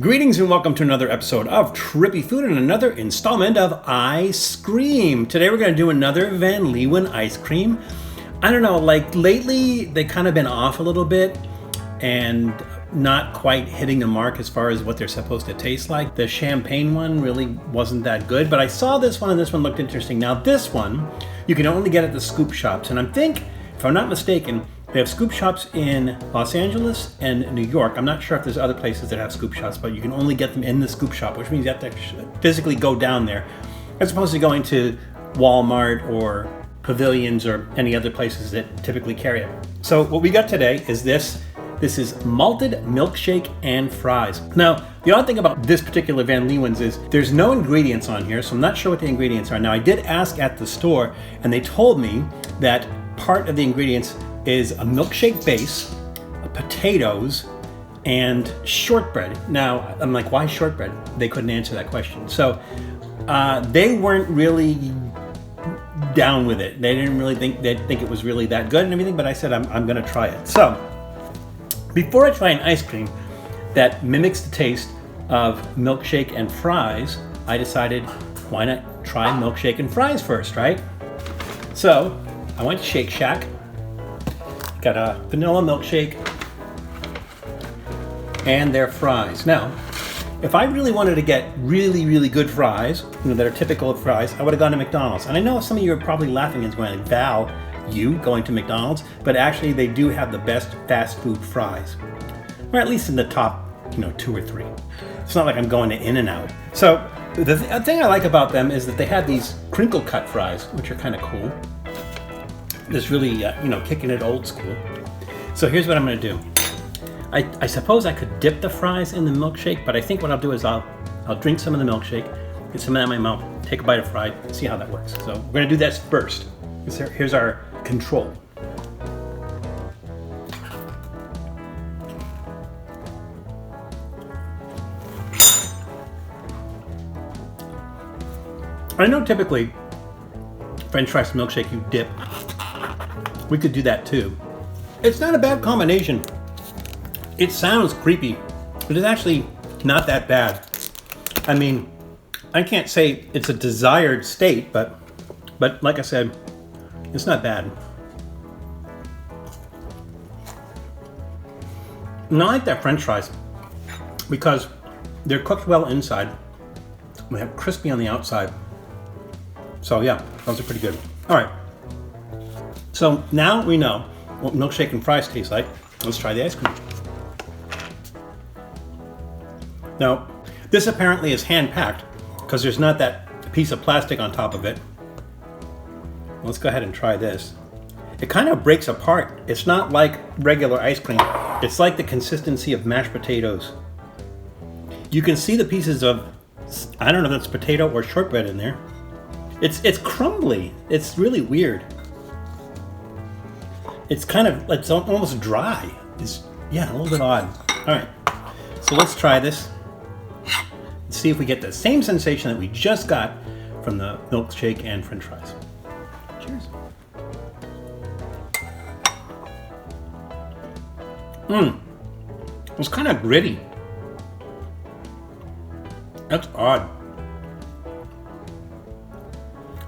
Greetings and welcome to another episode of Trippy Food and another installment of Ice Cream. Today we're going to do another Van Leeuwen ice cream. I don't know, like lately they kind of been off a little bit and not quite hitting the mark as far as what they're supposed to taste like. The champagne one really wasn't that good, but I saw this one and this one looked interesting. Now this one, you can only get at the scoop shops, and I think, if I'm not mistaken, they have scoop shops in Los Angeles and New York. I'm not sure if there's other places that have scoop shops, but you can only get them in the scoop shop, which means you have to physically go down there, as opposed to going to Walmart or Pavilions or any other places that typically carry it. So what we got today is this. This is malted milkshake and fries. Now, the odd thing about this particular Van Leeuwen's is there's no ingredients on here, so I'm not sure what the ingredients are. Now, I did ask at the store, and they told me that part of the ingredients is a milkshake base, potatoes, and shortbread. Now, I'm like, why shortbread? They couldn't answer that question. So they weren't really down with it. They didn't really think it was really that good and everything, but I said I'm gonna try it. So before I try an ice cream that mimics the taste of milkshake and fries, I decided, why not try milkshake and fries first, right? So I went to Shake Shack, got a vanilla milkshake and their fries. Now, if I really wanted to get really good fries, that are typical of fries, I would have gone to McDonald's. And I know some of you are probably laughing and going, Val, you going to McDonald's? But actually they do have the best fast food fries. Or at least in the top, 2 or 3. It's not like I'm going to In-N-Out. So the thing I like about them is that they have these crinkle cut fries, which are kind of cool. Just really, kicking it old school. So here's what I'm going to do. I suppose I could dip the fries in the milkshake, but I think what I'll do is I'll drink some of the milkshake, get some of that in my mouth, take a bite of fry, see how that works. So we're going to do this first. Here's our control. I know typically French fries milkshake you dip. We could do that too. It's not a bad combination. It sounds creepy, but it's actually not that bad. I mean, I can't say it's a desired state, but like I said, it's not bad. And I like that French fries because they're cooked well inside. They have crispy on the outside. So yeah, those are pretty good. All right. So now we know what milkshake and fries taste like. Let's try the ice cream. Now, this apparently is hand-packed because there's not that piece of plastic on top of it. Let's go ahead and try this. It kind of breaks apart. It's not like regular ice cream. It's like the consistency of mashed potatoes. You can see the pieces of, I don't know if that's potato or shortbread in there. It's crumbly. It's really weird. It's almost dry. It's a little bit odd. All right, so let's try this. Let's see if we get the same sensation that we just got from the milkshake and French fries. Cheers. It's kind of gritty. That's odd.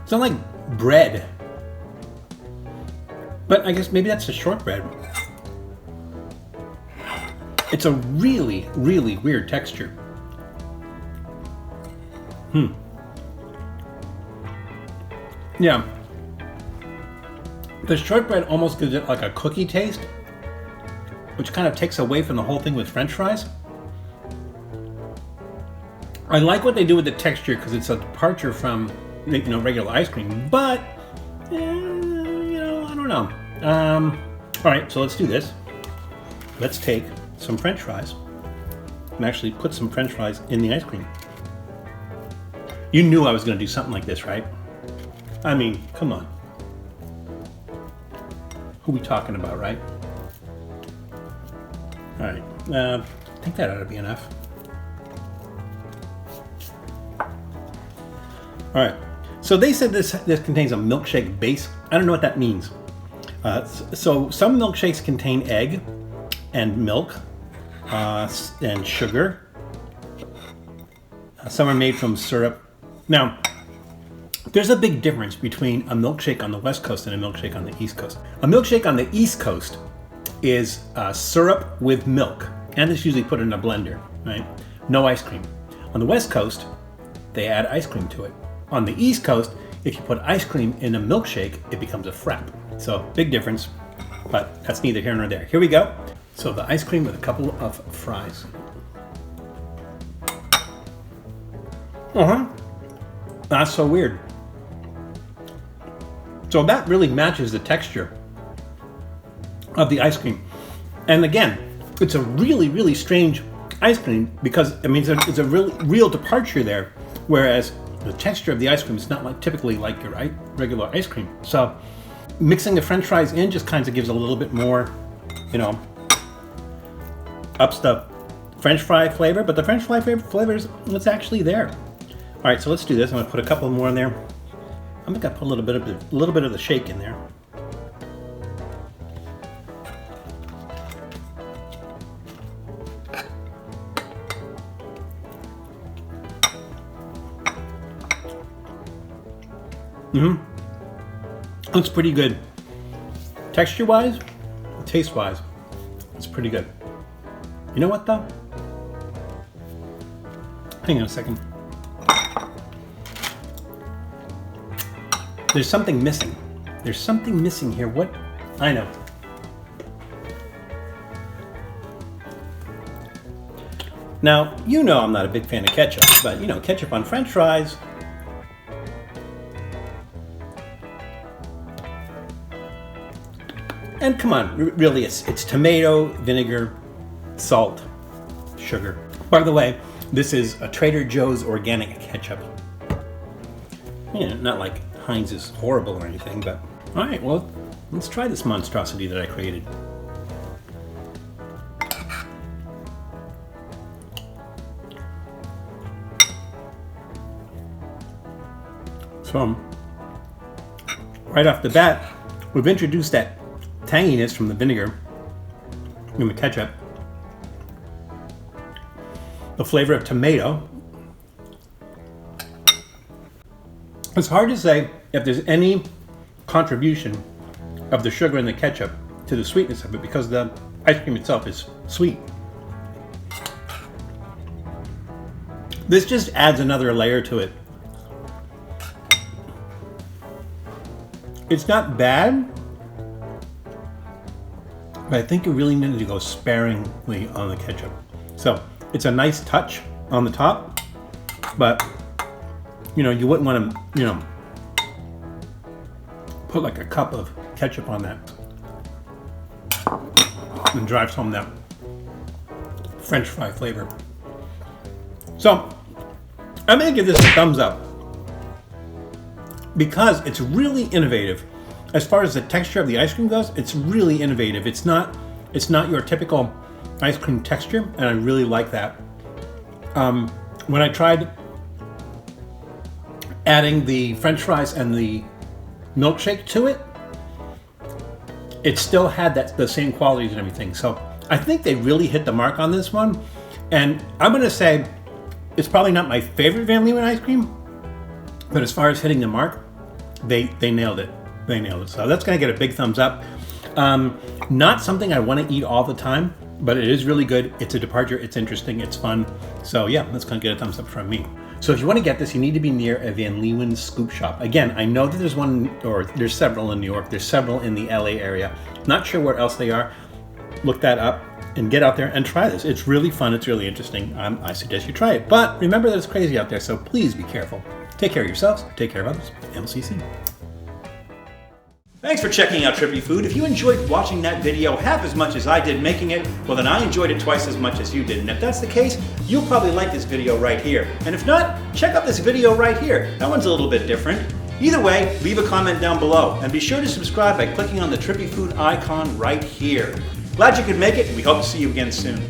It's not like bread. But I guess maybe that's the shortbread. It's a really weird texture. Yeah. The shortbread almost gives it like a cookie taste, which kind of takes away from the whole thing with French fries. I like what they do with the texture because it's a departure from regular ice cream, but I don't know. All right, so let's do this. Let's take some French fries and actually put some French fries in the ice cream. You knew I was going to do something like this, right? I mean, come on. Who we talking about, right? All right, I think that ought to be enough. All right, so they said this contains a milkshake base. I don't know what that means. So some milkshakes contain egg and milk and sugar Some are made from syrup. Now, there's a big difference between a milkshake on the West Coast and a milkshake on the East Coast. A milkshake on the East Coast is syrup with milk, and it's usually put in a blender, right? No ice cream. On the West Coast, they add ice cream to it. On the East Coast, if you put ice cream in a milkshake, it becomes a frap. So big difference, but that's neither here nor there. Here we go. So the ice cream with a couple of fries. That's so weird. So that really matches the texture of the ice cream. And again, it's a really, really strange ice cream because, I mean, it's a real departure there. Whereas the texture of the ice cream is not like typically like your regular ice cream. So mixing the French fries in just kind of gives a little bit more, you know, ups the French fry flavor, but the French fry flavor is what's actually there. All right, so let's do this. I'm gonna put a couple more in there. I'm gonna put a little bit of the shake in there. Looks pretty good. Texture-wise, taste-wise, it's pretty good. You know what though? Hang on a second. There's something missing. There's something missing here. What? I know. Now, you know I'm not a big fan of ketchup, but you know, ketchup on French fries. And come on, really, it's tomato, vinegar, salt, sugar. By the way, this is a Trader Joe's organic ketchup. You know, not like Heinz is horrible or anything, but all right, well, let's try this monstrosity that I created. So, right off the bat, we've introduced that tanginess from the vinegar and the ketchup, the flavor of tomato. It's hard to say if there's any contribution of the sugar and the ketchup to the sweetness of it because the ice cream itself is sweet. This just adds another layer to it. It's not bad, but I think you really need to go sparingly on the ketchup. So it's a nice touch on the top, but you know, you wouldn't want to, you know, put like a cup of ketchup on that and drives home that French fry flavor. So I'm gonna give this a thumbs up because it's really innovative. As far as the texture of the ice cream goes, it's really innovative. It's not your typical ice cream texture, and I really like that. When I tried adding the French fries and the milkshake to it, it still had the same qualities and everything. So I think they really hit the mark on this one. And I'm gonna say it's probably not my favorite Van Leeuwen ice cream, but as far as hitting the mark, they nailed it. They nailed it. So that's gonna get a big thumbs up. Not something I wanna eat all the time, but it is really good. It's a departure, it's interesting, it's fun. So yeah, that's gonna get a thumbs up from me. So if you want to get this, you need to be near a Van Leeuwen scoop shop. Again, I know that there's one, or there's several in New York, there's several in the LA area. Not sure where else they are. Look that up and get out there and try this. It's really fun, it's really interesting. I suggest you try it. But remember that it's crazy out there, so please be careful. Take care of yourselves, take care of others, and we'll see you soon. Thanks for checking out Trippy Food. If you enjoyed watching that video half as much as I did making it, well then I enjoyed it twice as much as you did. And if that's the case, you'll probably like this video right here. And if not, check out this video right here. That one's a little bit different. Either way, leave a comment down below. And be sure to subscribe by clicking on the Trippy Food icon right here. Glad you could make it, and we hope to see you again soon.